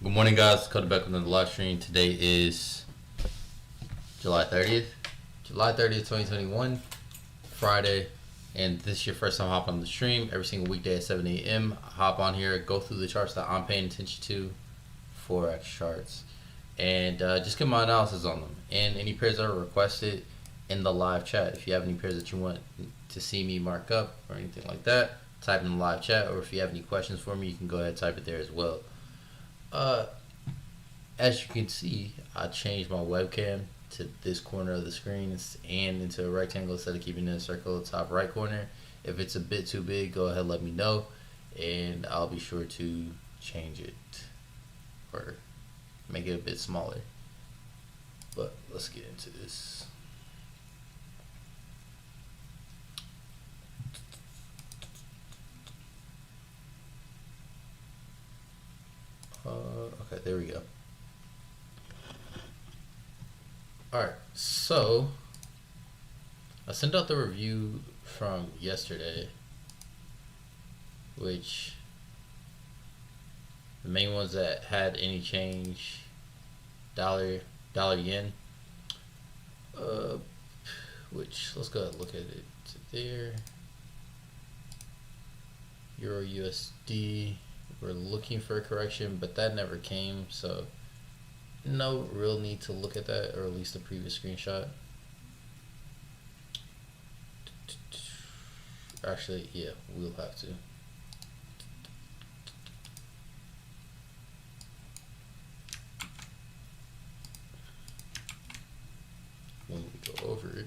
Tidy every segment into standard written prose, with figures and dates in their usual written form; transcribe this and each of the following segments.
Good morning, guys. Dakota back with another live stream. Today is July 30th. July 30th, 2021, Friday. And this is your first time hopping on the stream. Every single weekday at 7 a.m. Hop on here, go through the charts that I'm paying attention to, Forex charts, and just get my analysis on them. And any pairs that are requested in the live chat. If you have any pairs that you want to see me mark up or anything like that, type in the live chat. Or if you have any questions for me, you can go ahead and type it there as well. As you can see, I changed my webcam to this corner of the screen and into a rectangle instead of keeping it in a circle at the top right corner. If it's a bit too big, go ahead and let me know, and I'll be sure to change it or make it a bit smaller. But let's get into this. Okay, there we go. Alright, so I sent out the review from yesterday, which the main ones that had any change, dollar yen, which let's go ahead and look at it there. Euro USD, we're looking for a correction, but that never came, so no real need to look at that, or at least the previous screenshot. Actually, yeah, we'll have to. When we go over it.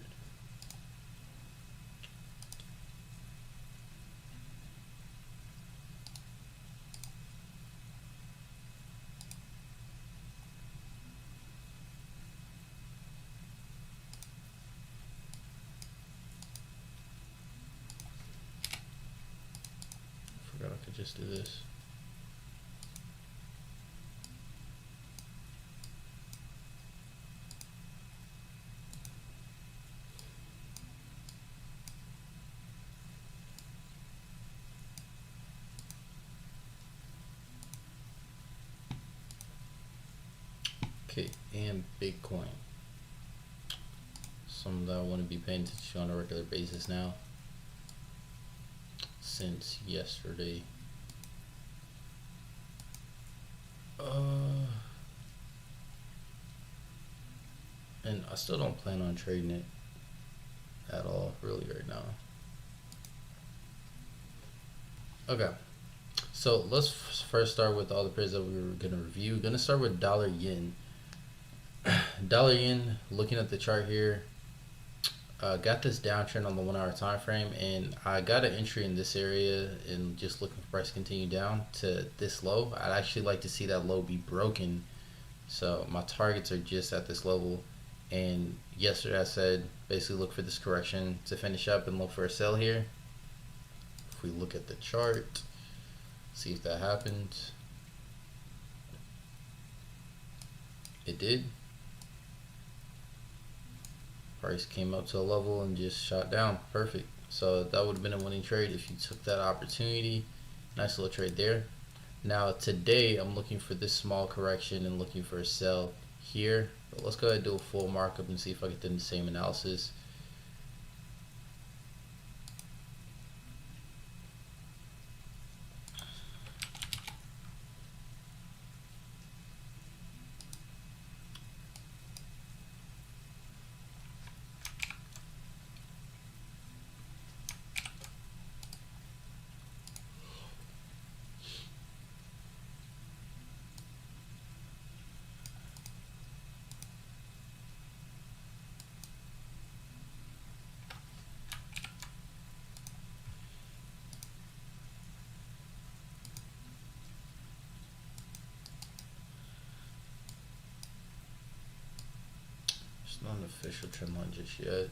I could just do this. Okay, and Bitcoin. Something that I want to be paying attention on a regular basis now, since yesterday. And I still don't plan on trading it at all, really, right now. Okay, so let's first start with all the pairs that we were going to review. Going to start with dollar yen. Dollar yen, looking at the chart here, got this downtrend on the 1 hour time frame, and I got an entry in this area and just looking for price to continue down to this low. I'd actually like to see that low be broken, so my targets are just at this level. And yesterday I said basically look for this correction to finish up and look for a sell here. If we look at the chart, see if that happens. It did. Price came up to a level and just shot down. Perfect. So that would have been a winning trade if you took that opportunity. Nice little trade there. Now today I'm looking for this small correction and looking for a sell here. But let's go ahead and do a full markup and see if I get the same analysis. Not an official trend line just yet.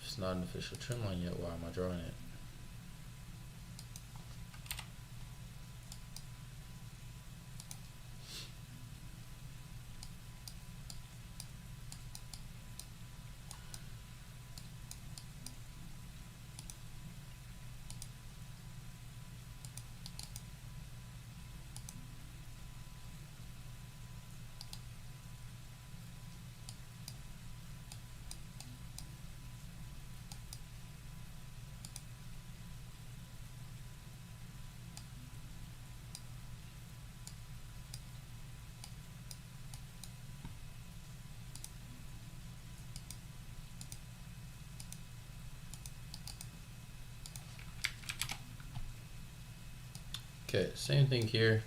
If it's not an official trend line yet, why am I drawing it? Okay, same thing here.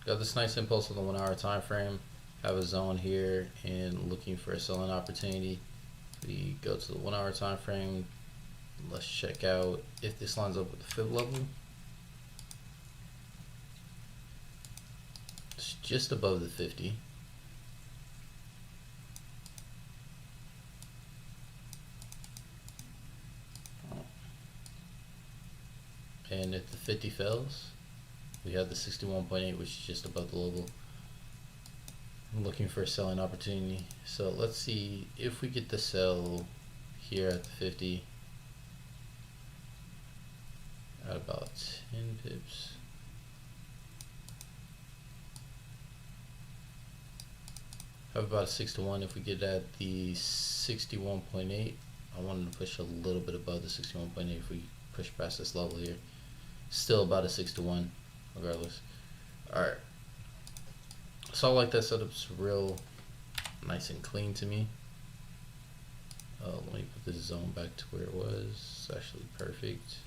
Got this nice impulse on the 1 hour time frame. Have a zone here and looking for a selling opportunity. We go to the 1 hour time frame. Let's check out if this lines up with the fib level. It's just above the 50. And if the 50 fails, we have the 61.8, which is just above the level. I'm looking for a selling opportunity. So let's see if we get the sell here at the 50 at about 10 pips. Have about a 6-to-1 if we get at the 61.8. I wanted to push a little bit above the 61.8 if we push past this level here. Still about a 6-to-1 regardless. Alright. So I like that setup's real nice and clean to me. Let me put this zone back to where it was. It's actually perfect.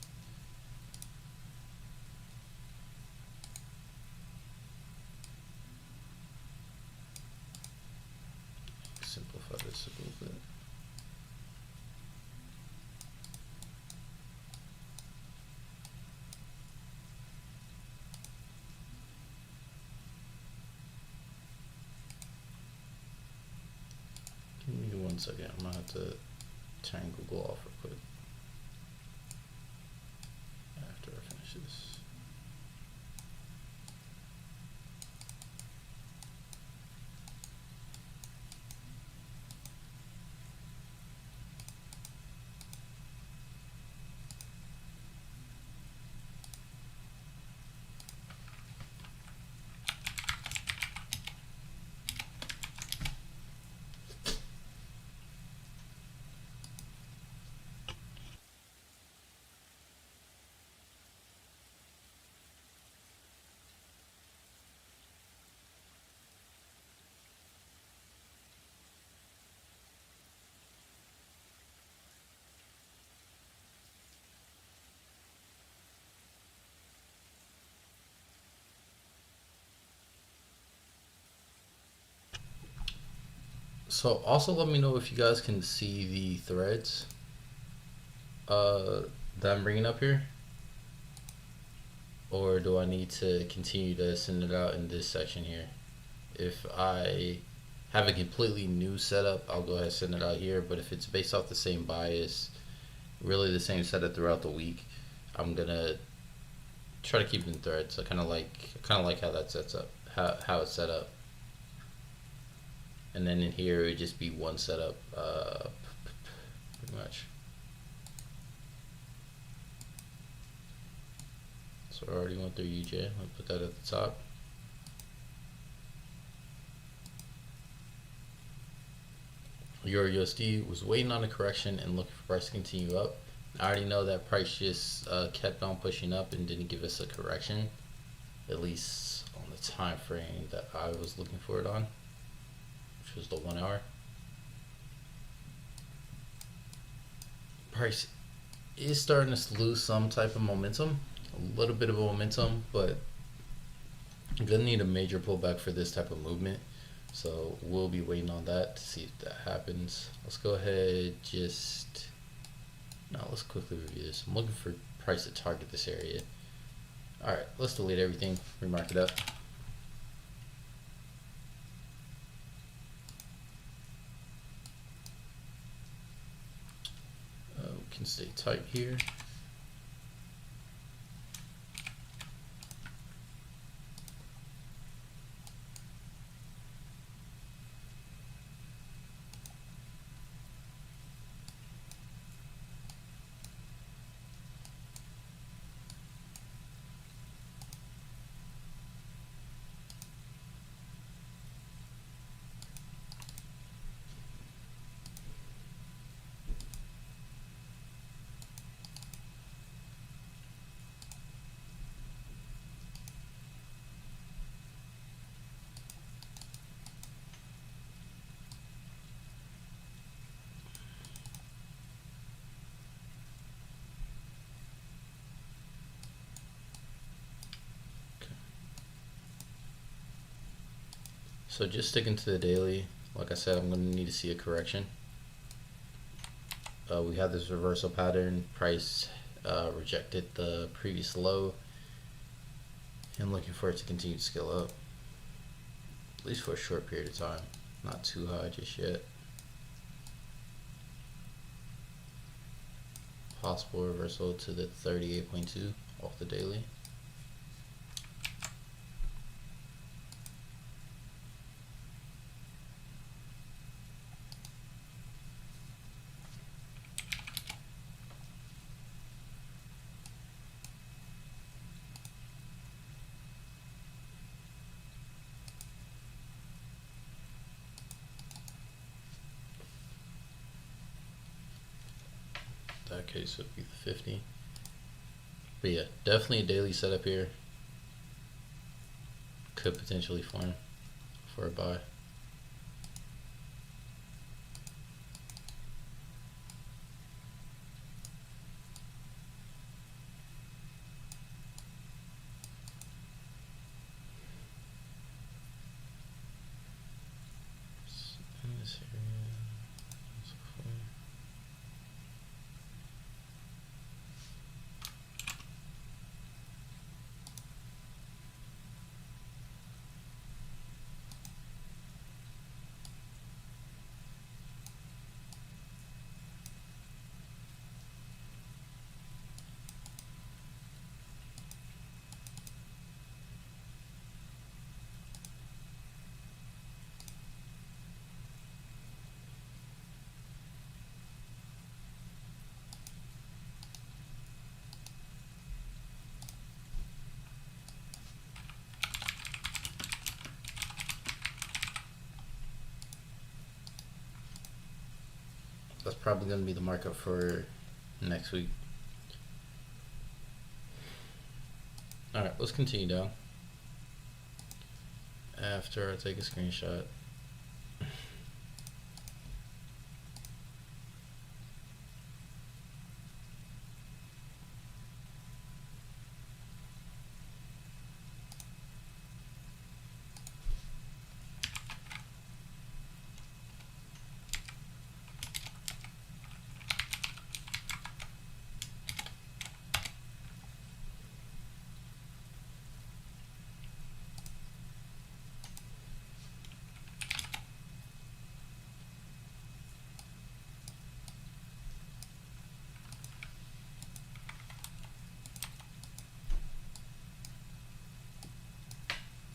Simplify this a little bit. Give me 1 second. I'm gonna have to turn Google off real quick after I finish this. So also let me know if you guys can see the threads that I'm bringing up here, or do I need to continue to send it out in this section here? If I have a completely new setup, I'll go ahead and send it out here, but if it's based off the same bias, really the same setup throughout the week, I'm gonna try to keep it in threads. I kind of like how that sets up, how it's set up. And then in here it would just be one setup, pretty much. So I already went through UJ. I'll put that at the top. EURUSD was waiting on a correction and looking for price to continue up. I already know that price just kept on pushing up and didn't give us a correction, at least on the time frame that I was looking for it on, which was the 1 hour. Price is starting to lose some type of momentum, a little bit of momentum, but I'm gonna need a major pullback for this type of movement. So we'll be waiting on that to see if that happens. Let's go ahead, let's quickly review this. I'm looking for price to target this area. All right, let's delete everything, remark it up. We can stay tight here. So just sticking to the daily, like I said, I'm going to need to see a correction. We have this reversal pattern. Price rejected the previous low. I'm looking for it to continue to scale up, at least for a short period of time. Not too high just yet. Possible reversal to the 38.2 off the daily. That case would be the 50. But yeah, definitely a daily setup here. Could potentially form for a buy. In this area. That's probably going to be the markup for next week. Alright, let's continue down. After I take a screenshot.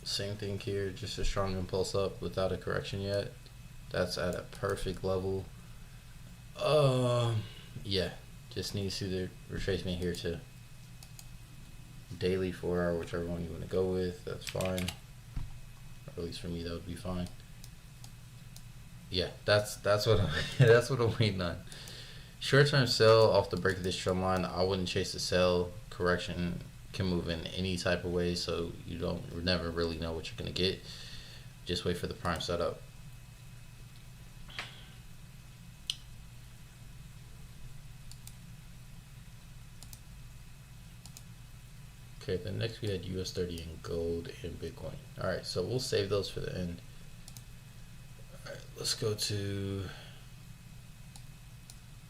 Same thing here, just a strong impulse up without a correction yet. That's at a perfect level. Yeah, just need to see the retracement here to daily 4 hour, whichever one you want to go with. That's fine, or at least for me that would be fine. Yeah, that's what that's what I'm waiting on. Short term sell off the break of this trend line. I wouldn't chase the sell. Correction can move in any type of way, so you never really know what you're gonna get. Just wait for the prime setup. Okay, then next we had US30 and gold and Bitcoin. All right, so we'll save those for the end. All right, let's go to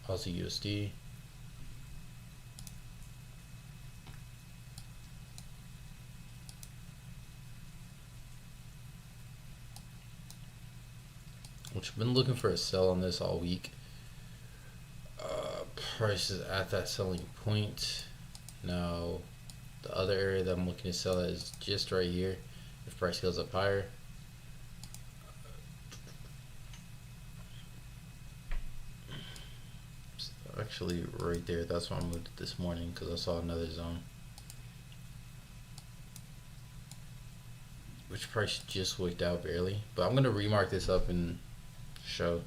Aussie USD. Which I've been looking for a sell on this all week. Price is at that selling point. Now, the other area that I'm looking to sell at is just right here. If price goes up higher. It's actually right there. That's why I moved it this morning, because I saw another zone. Which price just wicked out barely. But I'm going to remark this up and show.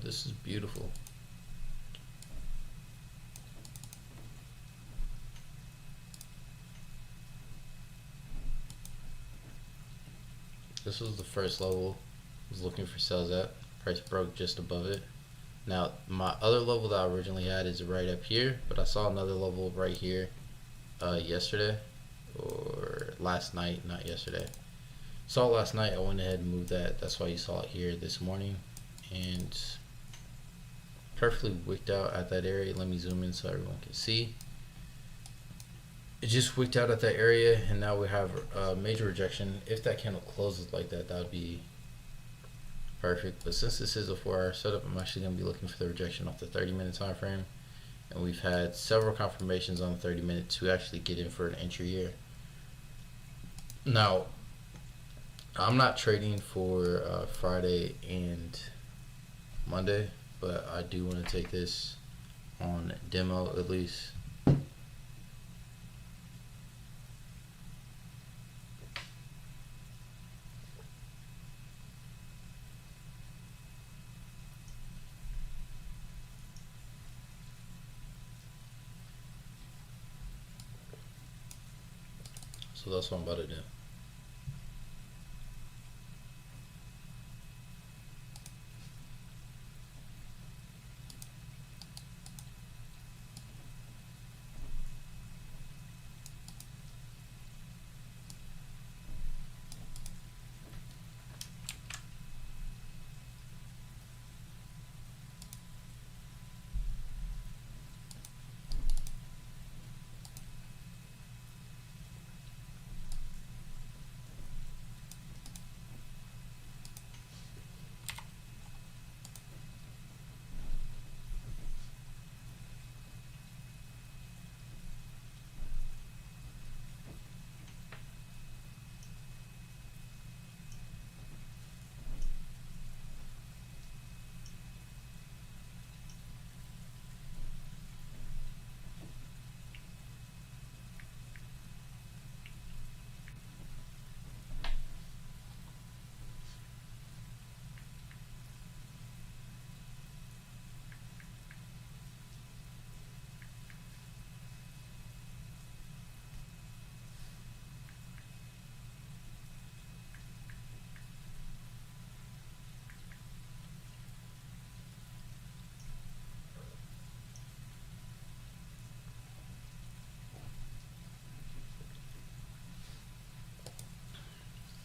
this is beautiful. This was the first level I was looking for sales at. Price broke just above it. Now my other level that I originally had is right up here, but I saw another level right here yesterday or last night, not yesterday. Saw it last night. I went ahead and moved that. That's why you saw it here this morning, and perfectly wicked out at that area. Let me zoom in so everyone can see. It just wicked out at that area, and now we have a major rejection. If that candle closes like that, that would be perfect. But since this is a 4-hour setup, I'm actually going to be looking for the rejection off the 30-minute time frame, and we've had several confirmations on the 30-minute to actually get in for an entry here. Now, I'm not trading for Friday and Monday, but I do want to take this on demo at least. So that's what I'm about to do.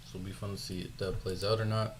So it'll be fun to see if that plays out or not.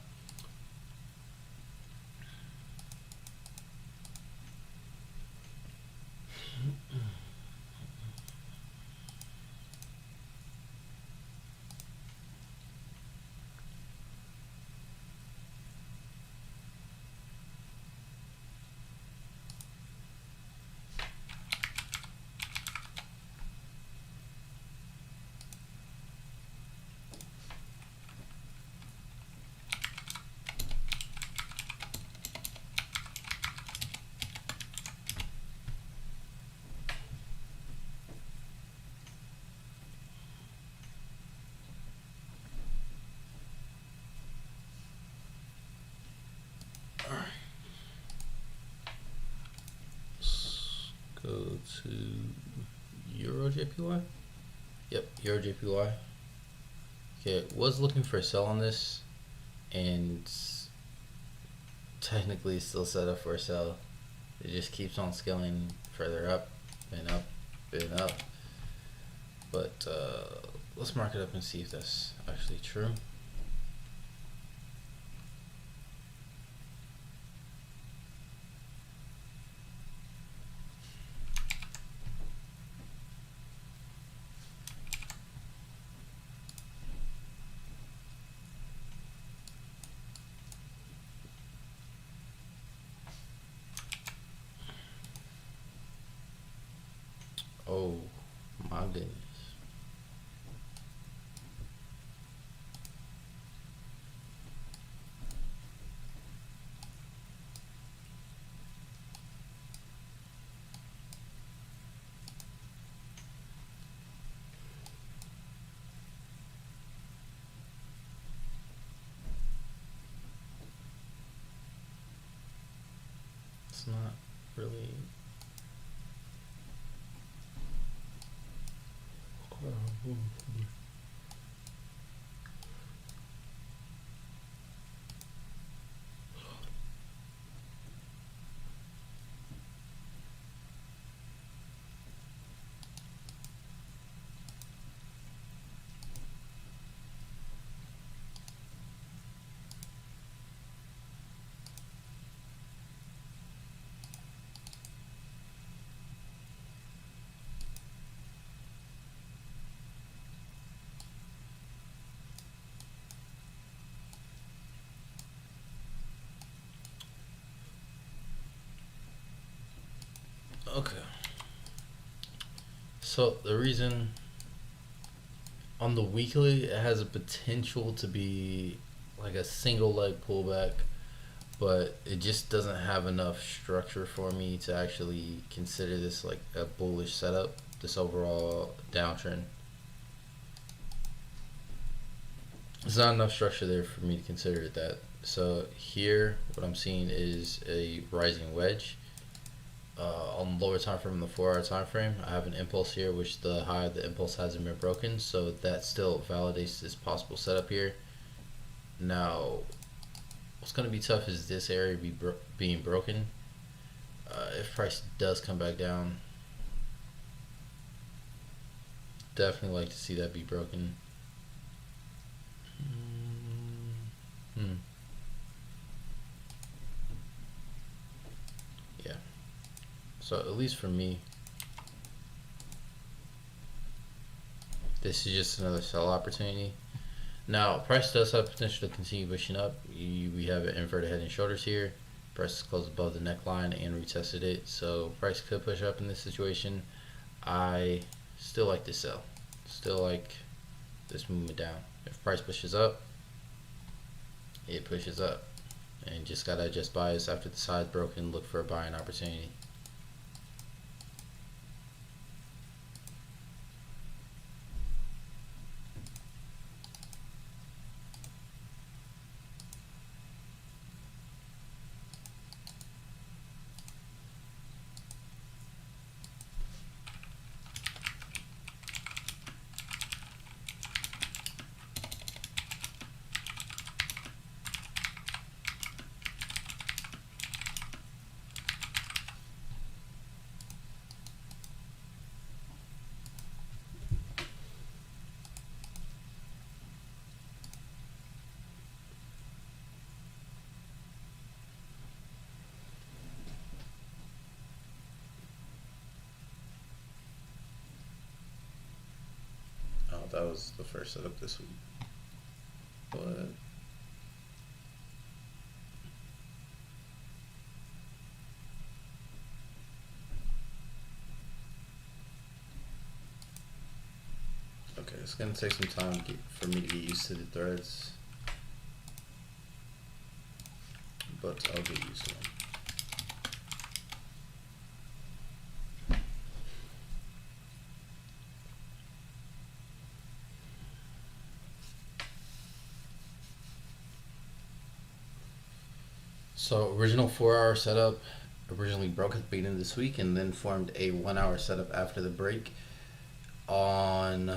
Go to EURJPY. Yep, EURJPY. Okay, was looking for a sell on this, and technically still set up for a sell. It just keeps on scaling further up and up and up. But let's mark it up and see if that's actually true. Oh my goodness. It's not really. Okay. So the reason on the weekly it has a potential to be like a single leg pullback, but it just doesn't have enough structure for me to actually consider this like a bullish setup, this overall downtrend. There's not enough structure there for me to consider it that. So here what I'm seeing is a rising wedge. On the lower time frame, the 4-hour time frame, I have an impulse here, which the high of the impulse hasn't been broken, so that still validates this possible setup here. Now, what's going to be tough is this area being broken. If price does come back down, definitely like to see that be broken. Yeah. So at least for me, this is just another sell opportunity. Now, price does have potential to continue pushing up. We have an inverted head and shoulders here. Price is closed above the neckline and retested it. So price could push up in this situation. I still like to sell. Still like this movement down. If price pushes up, it pushes up. And just gotta adjust bias after the side's broken, look for a buying opportunity. That was the first setup this week. But okay, it's gonna take some time for me to get used to the threads, but I'll get used to them. So original 4-hour setup originally broke at the beginning of this week and then formed a 1-hour setup after the break and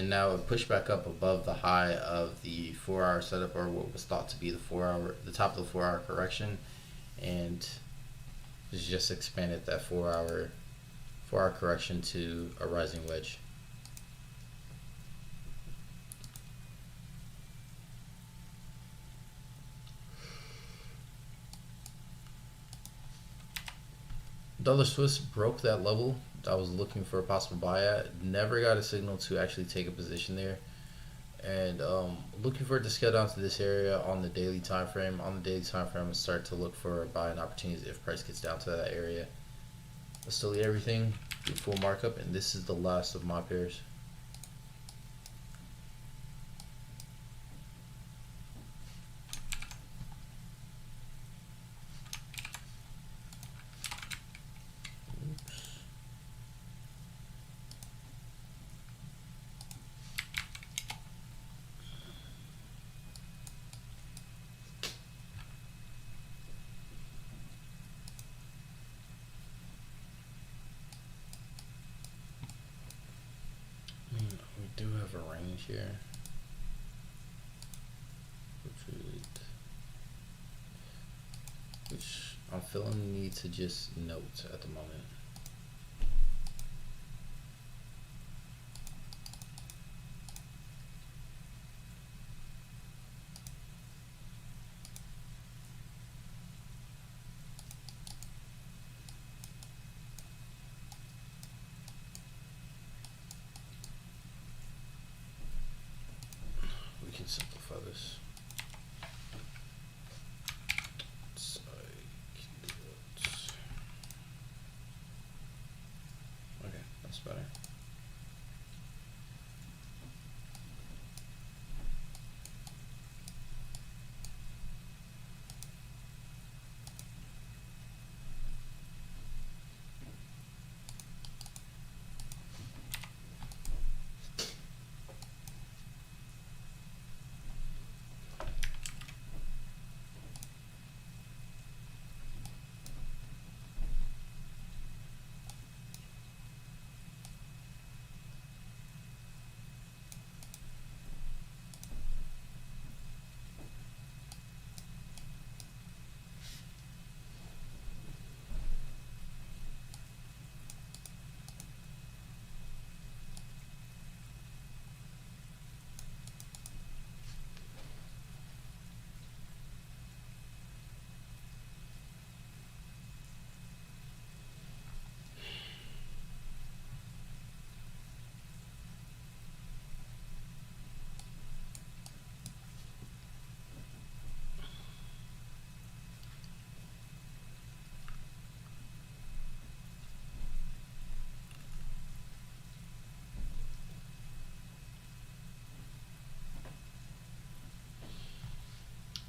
now it pushed back up above the high of the 4-hour setup, or what was thought to be the top of the 4-hour correction, and it's just expanded that 4-hour correction to a rising wedge. Dollar Swiss broke that level I was looking for a possible buy at. Never got a signal to actually take a position there, and looking for it to scale down to this area on the daily time frame. On the daily time frame, I'm gonna start to look for buying opportunities if price gets down to that area. Let's delete everything, do full markup, and this is the last of my pairs. of a range here, which I'm feeling the need to just note at the moment. We can simplify this. Okay, that's better.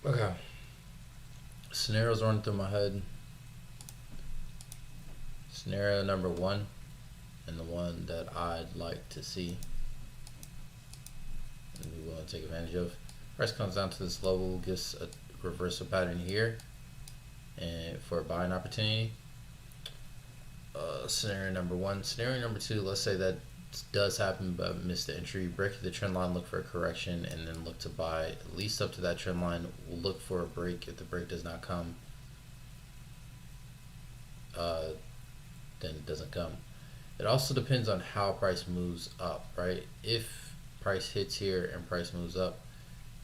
Okay. Scenarios running through my head. Scenario number 1, and the one that I'd like to see and we will take advantage of. Price comes down to this level, gets a reversal pattern here, and for a buying opportunity. Scenario number 1. Scenario number 2, let's say that does happen but missed the entry, break the trend line, look for a correction, and then look to buy at least up to that trend line. We'll look for a break. If the break does not come, then it doesn't come. It also depends on how price moves up, right? If price hits here and price moves up,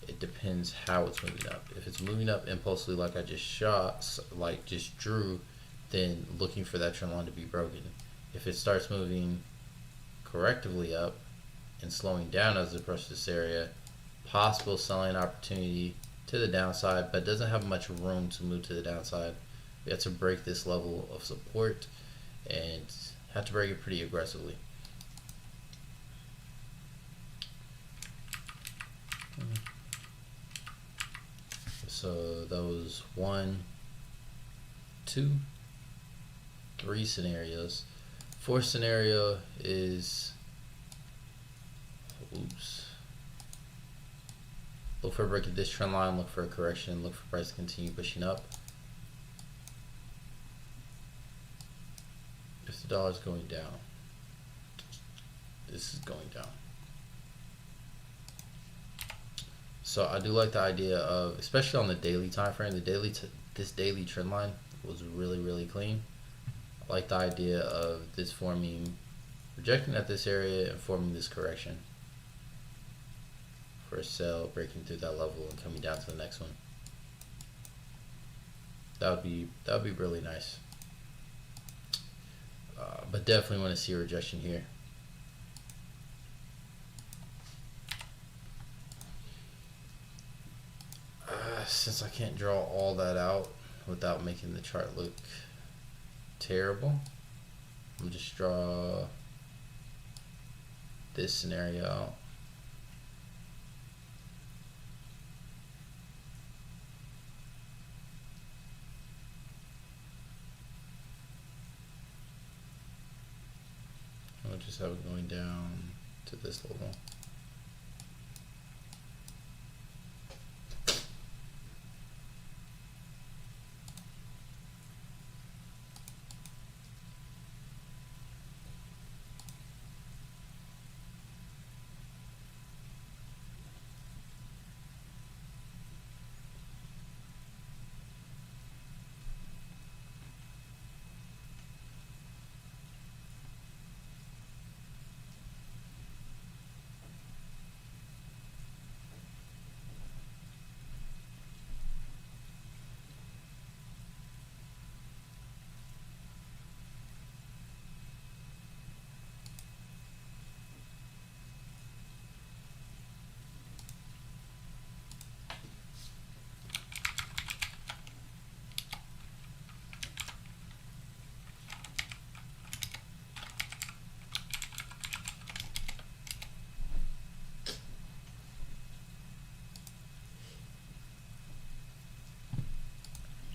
it depends how it's moving up. If it's moving up impulsively like I just drew, then looking for that trend line to be broken. If it starts moving correctively up and slowing down as it approaches this area, possible selling opportunity to the downside, but doesn't have much room to move to the downside. We have to break this level of support and have to break it pretty aggressively. So those 1, 2, 3 scenarios. 4th scenario is, look for a break of this trend line, look for a correction, look for price to continue pushing up. If the dollar is going down, this is going down. So I do like the idea of, especially on the daily time frame, this daily trend line was really clean. I like the idea of this forming, rejecting at this area and forming this correction for a sell, breaking through that level and coming down to the next one. That would be really nice. But definitely want to see a rejection here. Since I can't draw all that out without making the chart look terrible, I'm just draw this scenario out. I'll just have it going down to this level.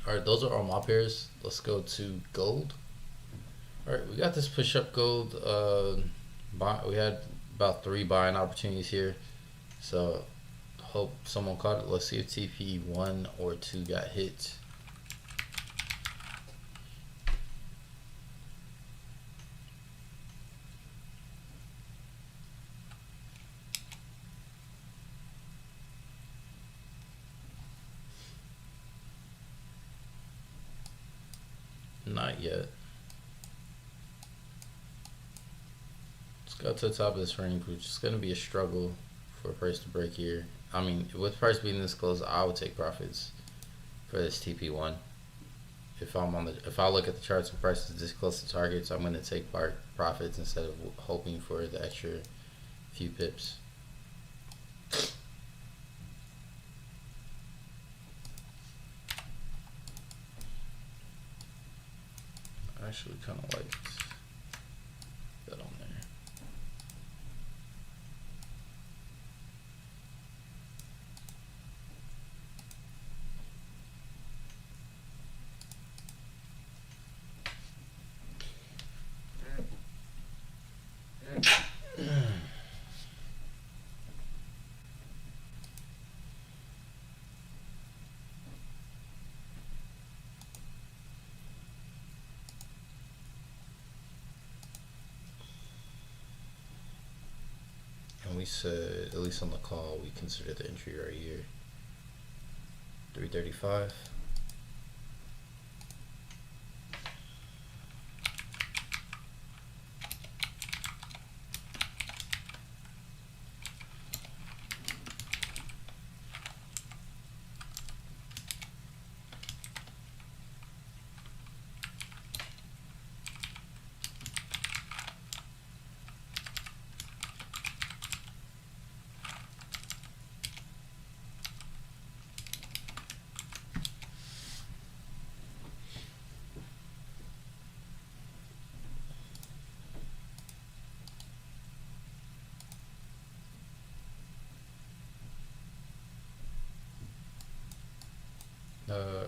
All right, those are all my pairs. Let's go to gold. All right, we got this push up gold. We had about 3 buying opportunities here, so hope someone caught it. Let's see if TP 1 or 2 got hit. Not yet. Let's go to the top of this range, which is going to be a struggle for price to break here. I mean, with price being this close, I would take profits for this TP1. If I look at the charts and price is this close to targets, I'm going to take profits instead of hoping for the extra few pips. I actually kind of liked that on there. And we said, at least on the call, we considered the entry right here, 335.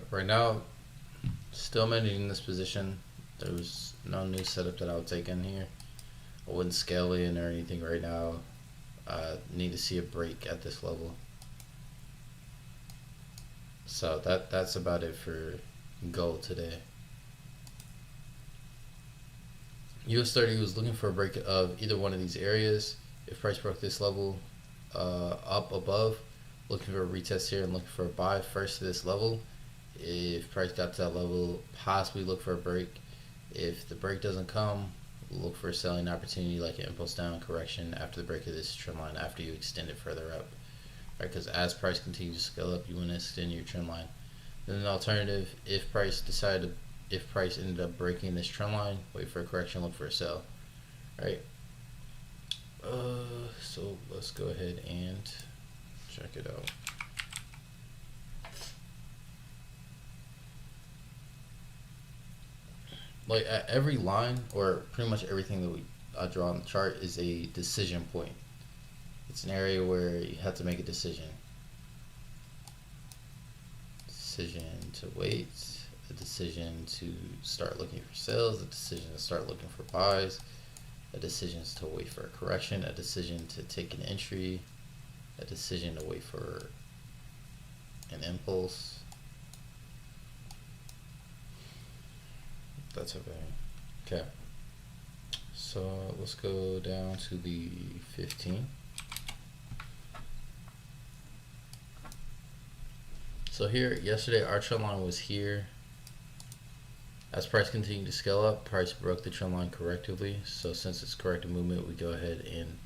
Right now, still managing this position. There's no new setup that I would take in here. I wouldn't scale in or anything right now. Need to see a break at this level. So that's about it for gold today. US30 was looking for a break of either one of these areas. If price broke this level up above, looking for a retest here and looking for a buy first to this level. If price got to that level, possibly look for a break. If the break doesn't come, look for a selling opportunity like an impulse down correction after the break of this trend line, after you extend it further up. Right, because as price continues to scale up, you want to extend your trend line. Then an alternative, if price ended up breaking this trend line, wait for a correction, look for a sell. Right. So let's go ahead and check it out. Like at every line, or pretty much everything that I draw on the chart is a decision point. It's an area where you have to make a decision. Decision to wait, a decision to start looking for sales, a decision to start looking for buys, a decision to wait for a correction, a decision to take an entry, a decision to wait for an impulse. That's okay. So let's go down to the 15. So here, yesterday our trend line was here. As price continued to scale up, price broke the trend line correctively. So since it's corrective movement, we go ahead and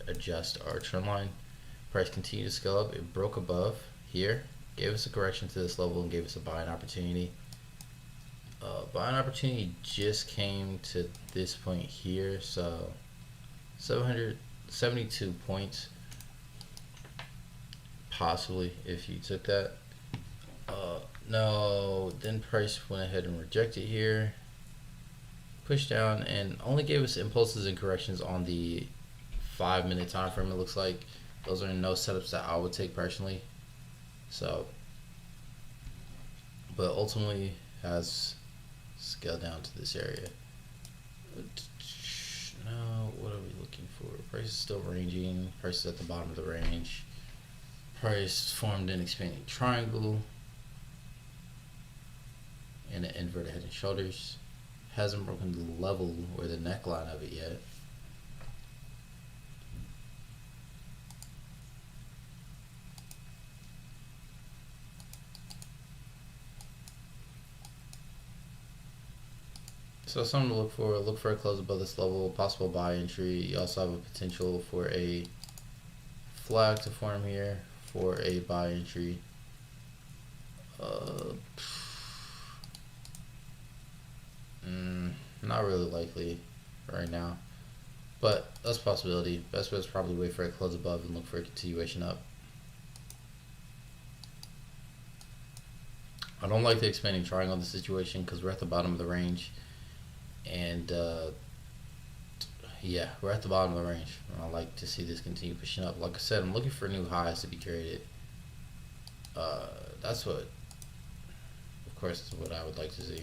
adjust our trend line. Price continued to scale up. It broke above here, gave us a correction to this level and gave us a buying opportunity. Buying opportunity just came to this point here, so 772 points possibly if you took that. No, then price went ahead and rejected here, pushed down, and only gave us impulses and corrections on the 5-minute time frame. It looks like those are no setups that I would take personally. So but ultimately has scaled down to this area. Now, what are we looking for? Price is still ranging. Price is at the bottom of the range. Price formed an expanding triangle and an inverted head and shoulders. Hasn't broken the level or the neckline of it yet. So something to look for. Look for a close above this level, possible buy entry. You also have a potential for a flag to form here for a buy entry. Not really likely right now, but that's a possibility. Best bet is probably wait for a close above and look for a continuation up. I don't like the expanding triangle in this situation because we're at the bottom of the range, and yeah, we're at the bottom of the range. I like to see this continue pushing up. Like I said, I'm looking for new highs to be created. That's what, of course, is what I would like to see.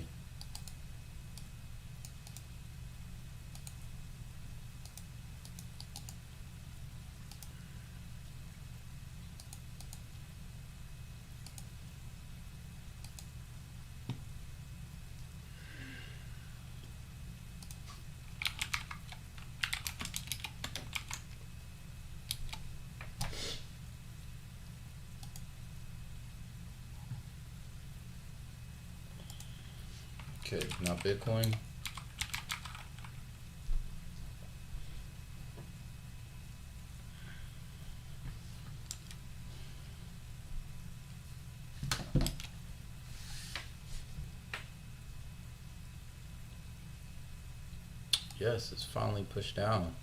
Okay, now Bitcoin. Yes, it's finally pushed down.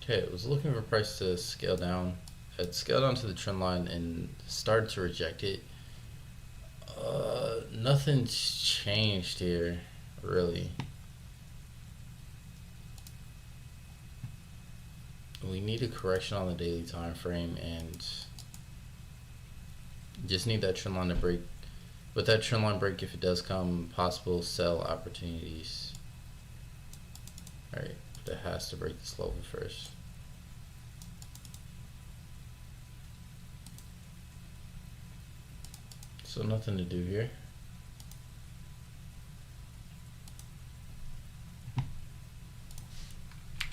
Okay, it was looking for price to scale down. It scaled onto the trend line and started to reject it. Nothing's changed here, really. We need a correction on the daily time frame and just need that trend line to break. With that trend line break, if it does come, possible sell opportunities. Alright, but it has to break this level first. So nothing to do here.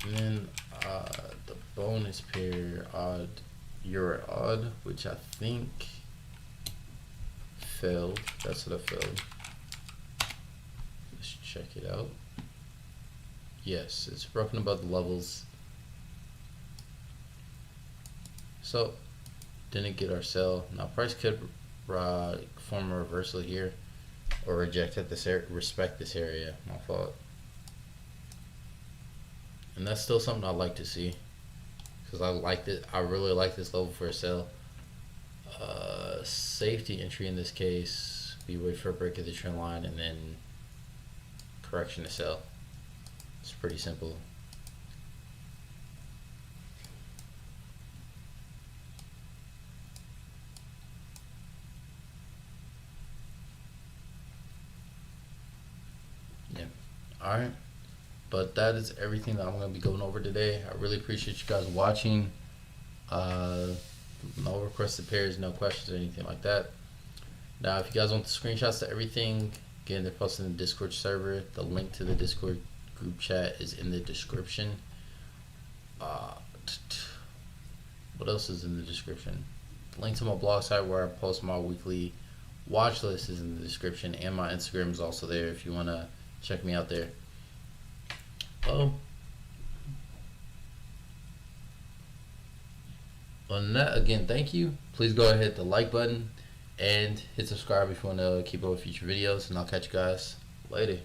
And then the bonus pair, EURAUD, which I think failed. That's what I failed. Let's check it out. Yes, it's broken above the levels. So didn't get our sell. Now price could form a reversal here or reject at this area, respect this area. My fault. And that's still something I like to see because I like it. I really like this level for a sell. Safety entry in this case, we wait for a break of the trend line and then correction to sell. It's pretty simple. Yeah. Alright. But that is everything that I'm going to be going over today. I really appreciate you guys watching. No requested pairs, no questions or anything like that. Now, if you guys want the screenshots to everything, again, they're posted in the Discord server. The link to the Discord group chat is in the description. What else is in the description? The link to my blog site where I post my weekly watch list is in the description, and my Instagram is also there if you want to check me out there. On that, again, thank you. Please go ahead, hit the like button and hit subscribe if you want to keep up with future videos, and I'll catch you guys later.